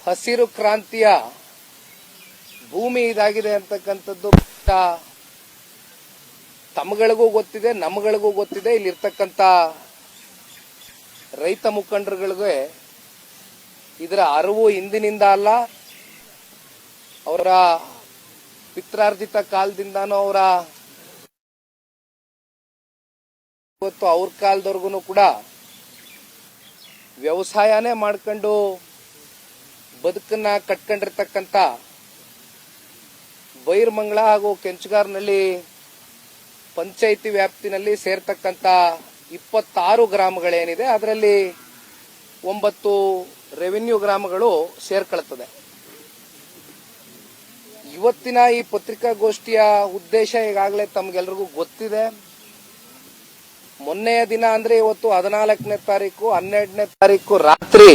ಹಸಿರು ಕ್ರಾಂತಿಯ ಭೂಮಿ ಇದಾಗಿದೆ ಅಂತಕ್ಕಂಥದ್ದು ತಮ್ಮಗಳಿಗೂ ಗೊತ್ತಿದೆ, ನಮ್ಮಗಳಿಗೂ ಗೊತ್ತಿದೆ. ಇಲ್ಲಿರ್ತಕ್ಕಂಥ ರೈತ ಮುಖಂಡರುಗಳಿಗೆ ಇದರ ಅರಿವು ಇಂದಿನಿಂದ ಅಲ್ಲ, ಅವರ ಪಿತ್ರಾರ್ಜಿತ ಕಾಲದಿಂದಾನು ಅವರ ಇವತ್ತು ಅವ್ರ ಕಾಲದವರೆಗೂ ಕೂಡ ವ್ಯವಸಾಯನೇ ಮಾಡ್ಕೊಂಡು ಬದುಕನ್ನ ಕಟ್ಕೊಂಡಿರ್ತಕ್ಕಂಥ ಬೈರ್ಮಂಗಲ ಹಾಗೂ ಕೆಂಚಗಾರ್ನಲ್ಲಿ ಪಂಚಾಯಿತಿ ವ್ಯಾಪ್ತಿನಲ್ಲಿ ಸೇರ್ತಕ್ಕಂಥ 26 ಗ್ರಾಮಗಳೇನಿದೆ ಅದರಲ್ಲಿ 9 ರೆವಿನ್ಯೂ ಗ್ರಾಮಗಳು ಸೇರ್ಕೊಳ್ತದೆ. ಇವತ್ತಿನ ಈ ಪತ್ರಿಕಾಗೋಷ್ಠಿಯ ಉದ್ದೇಶ ಈಗಾಗಲೇ ತಮ್ಗೆಲ್ರಿಗೂ ಗೊತ್ತಿದೆ. ಮೊನ್ನೆಯ ದಿನ ಅಂದ್ರೆ ಇವತ್ತು 14ನೇ ತಾರೀಕು 12ನೇ ತಾರೀಕು ರಾತ್ರಿ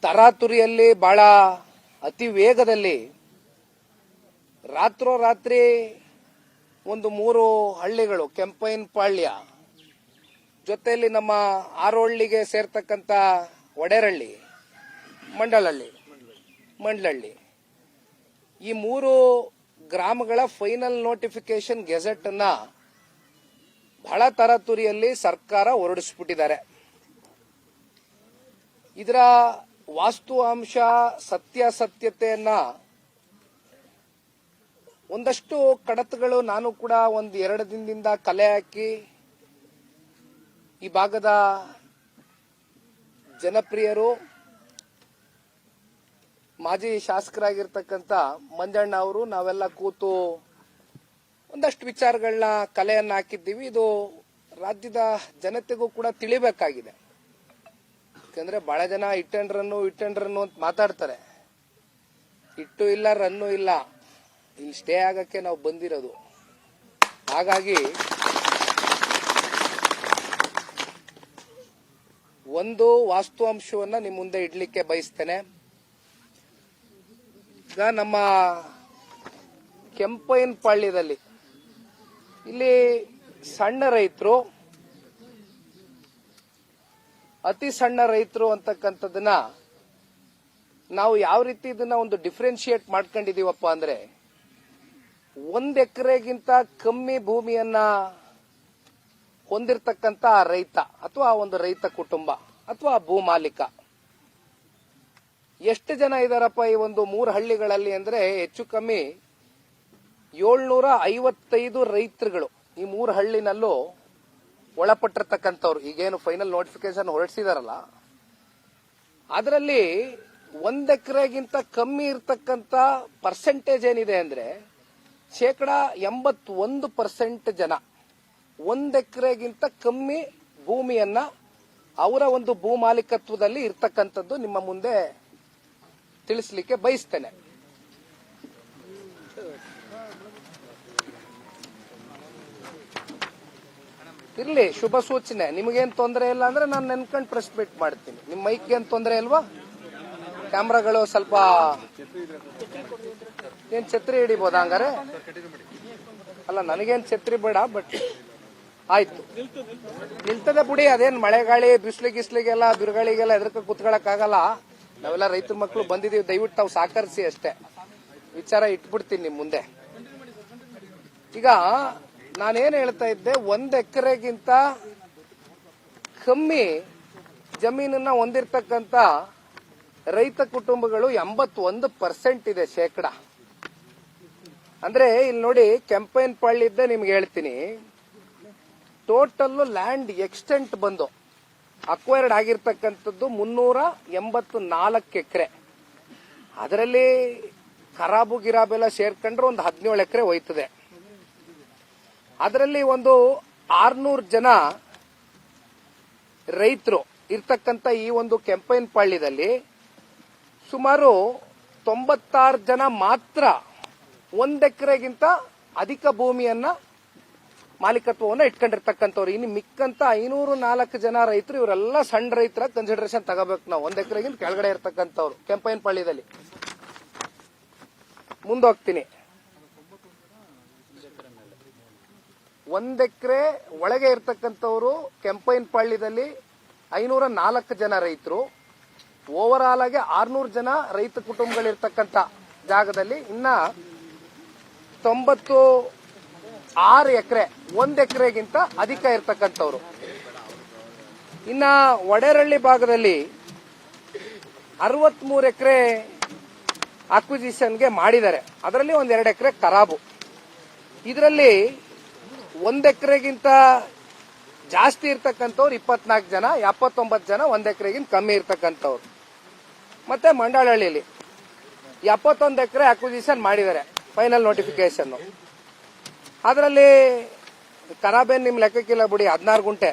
ತರಾತುರಿಯಲ್ಲಿ ಬಹಳ ಅತಿ ವೇಗದಲ್ಲಿ ರಾತ್ರೋರಾತ್ರಿ ಒಂದು 3 ಹಳ್ಳಿಗಳು, ಕೆಂಪೈನಪಾಳ್ಯ ಜೊತೆಯಲ್ಲಿ ನಮ್ಮ ಆರೋಳ್ಳಿಗೆ ಸೇರ್ತಕ್ಕಂಥ ಒಡೆರಹಳ್ಳಿ, ಮಂಡಲಹಳ್ಳಿ ಈ 3 ಗ್ರಾಮಗಳ ಫೈನಲ್ ನೋಟಿಫಿಕೇಶನ್ ಗೆಜೆಟ್ ಅನ್ನ ಬಹಳ ತರಾತುರಿಯಲ್ಲಿ ಸರ್ಕಾರ ಹೊರಡಿಸ್ಬಿಟ್ಟಿದ್ದಾರೆ. ಇದರ ವಾಸ್ತವಾಂಶ ಸತ್ಯಾಸತ್ಯತೆಯನ್ನ ಒಂದಷ್ಟು ಕಡತಗಳು ನಾನು ಕೂಡ 1-2 ದಿನದಿಂದ ಕಲೆ ಹಾಕಿ ಈ ಭಾಗದ ಜನಪ್ರಿಯರು ಮಾಜಿ ಶಾಸಕರಾಗಿರ್ತಕ್ಕಂಥ ಮಂಜಣ್ಣ ಅವರು ನಾವೆಲ್ಲ ಕೂತು ಒಂದಷ್ಟು ವಿಚಾರಗಳನ್ನ ಕಲೆಯನ್ನ ಹಾಕಿದ್ದೀವಿ. ಇದು ರಾಜ್ಯದ ಜನತೆಗೂ ಕೂಡ ತಿಳಿಬೇಕಾಗಿದೆ. ಯಾಕಂದ್ರೆ ಬಹಳ ಜನ ಹಿಟ್ ಅಂಡ್ ರನ್ನು ಅಂತ ಮಾತಾಡ್ತಾರೆ. ಹಿಟ್ಟು ಇಲ್ಲ, ರನ್ನು ಇಲ್ಲ, ಇಲ್ಲಿ ಸ್ಟೇ ಆಗಕ್ಕೆ ನಾವು ಬಂದಿರೋದು. ಹಾಗಾಗಿ ಒಂದು ವಾಸ್ತವಾಂಶವನ್ನ ನಿಮ್ಮ ಮುಂದೆ ಇಡ್ಲಿಕ್ಕೆ ಬಯಸ್ತೇನೆ. ಈಗ ನಮ್ಮ ಕೆಂಪೈನಪಾಳ್ಯದಲ್ಲಿ ಇಲ್ಲಿ ಸಣ್ಣ ರೈತರು, ಅತಿ ಸಣ್ಣ ರೈತರು ಅಂತಕ್ಕಂಥದ್ದನ್ನ ನಾವು ಯಾವ ರೀತಿ ಇದನ್ನ ಒಂದು ಡಿಫ್ರೆನ್ಶಿಯೇಟ್ ಮಾಡ್ಕೊಂಡಿದೀವಪ್ಪ ಅಂದ್ರೆ 1 ಎಕರೆಗಿಂತ ಕಮ್ಮಿ ಭೂಮಿಯನ್ನ ಹೊಂದಿರತಕ್ಕಂತ ರೈತ ಅಥವಾ ಒಂದು ರೈತ ಕುಟುಂಬ ಅಥವಾ ಭೂ ಮಾಲೀಕ ಎಷ್ಟು ಜನ ಇದಾರಪ್ಪ ಈ ಒಂದು 3 ಹಳ್ಳಿಗಳಲ್ಲಿ ಅಂದ್ರೆ ಹೆಚ್ಚು ಕಮ್ಮಿ 755 ರೈತರುಗಳು ಈ 3 ಹಳ್ಳಿನಲ್ಲೂ ಒಳಪಟ್ಟಿರ್ತಕ್ಕಂಥವ್ರು. ಈಗೇನು ಫೈನಲ್ ನೋಟಿಫಿಕೇಶನ್ ಹೊರಡಿಸಿದಾರಲ್ಲ ಅದರಲ್ಲಿ 1 ಎಕರೆಗಿಂತ ಕಮ್ಮಿ ಇರ್ತಕ್ಕಂಥ ಪರ್ಸೆಂಟೇಜ್ ಏನಿದೆ ಅಂದ್ರೆ 81% ಜನ 1 ಎಕರೆಗಿಂತ ಕಮ್ಮಿ ಭೂಮಿಯನ್ನ ಅವರ ಒಂದು ಭೂ ಮಾಲೀಕತ್ವದಲ್ಲಿ ಇರ್ತಕ್ಕಂಥದ್ದು ನಿಮ್ಮ ಮುಂದೆ ತಿಳಿಸ್ಲಿಕ್ಕೆ ಬಯಸ್ತೇನೆ. ಇರ್ಲಿ, ಶುಭ ಸೂಚನೆ. ನಿಮಗೇನ್ ತೊಂದರೆ ಇಲ್ಲ ಅಂದ್ರೆ ನಾನು ನೆನ್ಕೊಂಡು ಪ್ರೆಸ್ ಮೀಟ್ ಮಾಡ್ತೀನಿ. ನಿಮ್ಮ ಮೈಕ್ ಏನ್ ತೊಂದರೆ ಇಲ್ವಾ? ಕ್ಯಾಮ್ರಾಗಳು ಸ್ವಲ್ಪ ಏನ್ ಛತ್ರಿ ಹಿಡಿಬೋದ ಹಂಗಾರೆ? ಅಲ್ಲ, ನನಗೇನ್ ಛತ್ರಿ ಬೇಡ, ಬಟ್ ಆಯ್ತು, ನಿಲ್ತದೆ ಬಿಡಿ. ಅದೇನ್ ಮಳೆಗಾಳಿ ಬಿಸ್ಲಿಗೆಲ್ಲ ಬಿರುಗಾಳಿಗೆಲ್ಲ ಎದಕ್ಕೆ ಕುತ್ಕೊಳಕ್ ಆಗಲ್ಲ. ನಾವೆಲ್ಲ ರೈತರ ಮಕ್ಕಳು ಬಂದಿದೀವಿ, ದಯವಿಟ್ಟು ತಾವು ಸಹಕರಿಸಿ ಅಷ್ಟೇ. ವಿಚಾರ ಇಟ್ಬಿಡ್ತೀನಿ ನಿಮ್ ಮುಂದೆ. ಈಗ ನಾನೇನ್ ಹೇಳ್ತಾ ಇದ್ದೆ, 1 ಎಕರೆಗಿಂತ ಕಮ್ಮಿ ಜಮೀನನ್ನ ಹೊಂದಿರತಕ್ಕಂತ ರೈತ ಕುಟುಂಬಗಳು 81% ಇದೆ ಶೇಕಡ. ಅಂದ್ರೆ ಇಲ್ಲಿ ನೋಡಿ, ಕೆಂಪೈನಪಾಳ್ಯದ್ದೇ ನಿಮ್ಗೆ ಹೇಳ್ತೀನಿ. ಟೋಟಲ್ ಲ್ಯಾಂಡ್ ಎಕ್ಸ್ಟೆಂಟ್ ಬಂದು ಅಕ್ವೈರ್ಡ್ ಆಗಿರ್ತಕ್ಕಂಥದ್ದು 384 ಎಕರೆ. ಅದರಲ್ಲಿ ಖರಾಬು ಗಿರಾಬೆಲ್ಲ ಸೇರ್ಕೊಂಡ್ರೆ ಒಂದು 17 ಎಕರೆ ಹೋಯ್ತದೆ. ಅದರಲ್ಲಿ ಒಂದು 600 ಜನ ರೈತರು ಇರ್ತಕ್ಕಂಥ ಈ ಒಂದು ಕೆಂಪೈನಪಾಳ್ಯದಲ್ಲಿ ಸುಮಾರು 96 ಜನ ಮಾತ್ರ 1 ಎಕರೆಗಿಂತ ಅಧಿಕ ಭೂಮಿಯನ್ನ ಮಾಲೀಕತ್ವವನ್ನು ಇಟ್ಕೊಂಡಿರ್ತಕ್ಕಂಥವ್ರು. ಇನ್ನು ಮಿಕ್ಕಂತ 504 ಜನ ರೈತರು, ಇವರೆಲ್ಲ ಸಣ್ಣ ರೈತರ ಕನ್ಸಿಡರೇಷನ್ ತಗೋಬೇಕು ನಾವು. 1 ಎಕರೆಗಿಂತ ಕೆಳಗಡೆ ಇರ್ತಕ್ಕಂಥವ್ರು ಕೆಂಪೈನಪಾಳ್ಯದಲ್ಲಿ. ಮುಂದೋಗ್ತೀನಿ. 1 ಎಕರೆ ಒಳಗೆ ಇರ್ತಕ್ಕಂಥವ್ರು ಕೆಂಪೈನಪಾಳ್ಯದಲ್ಲಿ 504 ಜನ ರೈತರು. ಓವರ್ ಆಲ್ ಆಗಿ 600 ಜನ ರೈತ ಕುಟುಂಬಗಳಿರ್ತಕ್ಕಂಥ ಜಾಗದಲ್ಲಿ ಇನ್ನ 96 ಎಕರೆ 1 ಎಕರೆಗಿಂತ ಅಧಿಕ ಇರ್ತಕ್ಕಂಥವ್ರು. ಇನ್ನ ವಡೇರಳ್ಳಿ ಭಾಗದಲ್ಲಿ 63 ಎಕರೆ ಅಕ್ವಿಸಿಷನ್ಗೆ ಮಾಡಿದ್ದಾರೆ. ಅದರಲ್ಲಿ 1-2 ಎಕರೆ ಖರಾಬು. ಇದರಲ್ಲಿ 1 ಎಕರೆಗಿಂತ ಜಾಸ್ತಿ ಇರ್ತಕ್ಕಂಥವ್ರು 24 ಜನ, 79 ಜನ 1 ಎಕರೆಗಿಂತ ಕಮ್ಮಿ ಇರ್ತಕ್ಕಂಥವ್ರು. ಮತ್ತೆ ಮಂಡಳಹಳ್ಳಿಯಲ್ಲಿ 71 ಎಕರೆ ಅಕ್ವಿಸಿಷನ್ ಮಾಡಿದ್ದಾರೆ, ಫೈನಲ್ ನೋಟಿಫಿಕೇಶನ್. ಅದರಲ್ಲಿ ಖರಾಬೇನ್ ನಿಮ್ ಲೆಕ್ಕಕ್ಕಿಲ್ಲ ಬಿಡಿ, 16 ಗುಂಟೆ.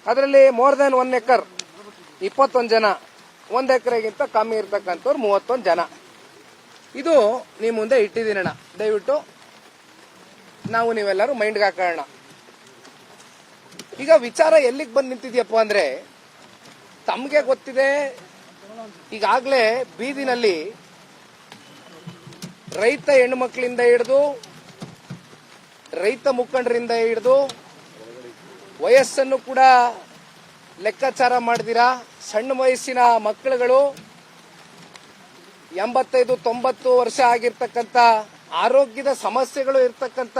ಅದರಲ್ಲಿ ಮೋರ್ ದನ್ 1 ಎಕರ್ 21 ಜನ, 1 ಎಕರೆಗಿಂತ ಕಮ್ಮಿ ಇರ್ತಕ್ಕಂಥವ್ರು 31 ಜನ. ಇದು ನೀವು ಮುಂದೆ ಇಟ್ಟಿದ್ದೀನಣ್ಣ, ದಯವಿಟ್ಟು ನಾವು ನೀವೆಲ್ಲರೂ ಮೈಂಡ್ಗೆ ಹಾಕೋಣ. ಈಗ ವಿಚಾರ ಎಲ್ಲಿಗೆ ಬಂದು ನಿಂತಿದ್ಯಪ್ಪ ಅಂದ್ರೆ, ತಮಗೆ ಗೊತ್ತಿದೆ ಈಗಾಗಲೇ ಬೀದಿನಲ್ಲಿ ರೈತ ಹೆಣ್ಣುಮಕ್ಕಳಿಂದ ಹಿಡಿದು ರೈತ ಮುಖಂಡರಿಂದ ಹಿಡಿದು ವಯಸ್ಸನ್ನು ಕೂಡ ಲೆಕ್ಕಾಚಾರ ಮಾಡಿದಿರಾ, ಸಣ್ಣ ವಯಸ್ಸಿನ ಮಕ್ಕಳುಗಳು 85-90 ವರ್ಷ ಆಗಿರ್ತಕ್ಕಂಥ ಆರೋಗ್ಯದ ಸಮಸ್ಯೆಗಳು ಇರ್ತಕ್ಕಂಥ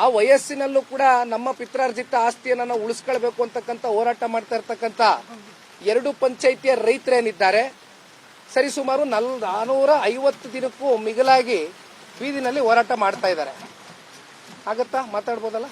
ಆ ವಯಸ್ಸಿನಲ್ಲೂ ಕೂಡ ನಮ್ಮ ಪಿತ್ರಾರ್ಜಿತ ಆಸ್ತಿಯನ್ನು ನಾವು ಉಳಿಸ್ಕೊಳ್ಬೇಕು ಅಂತಕ್ಕಂಥ ಹೋರಾಟ ಮಾಡ್ತಾ ಇರ್ತಕ್ಕಂಥ 2 ಪಂಚಾಯಿತಿಯ ರೈತರೇನಿದ್ದಾರೆ, ಸರಿಸುಮಾರು 450 ದಿನಕ್ಕೂ ಮಿಗಿಲಾಗಿ ಬೀದಿನಲ್ಲಿ ಹೋರಾಟ ಮಾಡ್ತಾ ಇದ್ದಾರೆ. ಆಗತ್ತಾ? ಮಾತಾಡ್ಬೋದಲ್ಲ?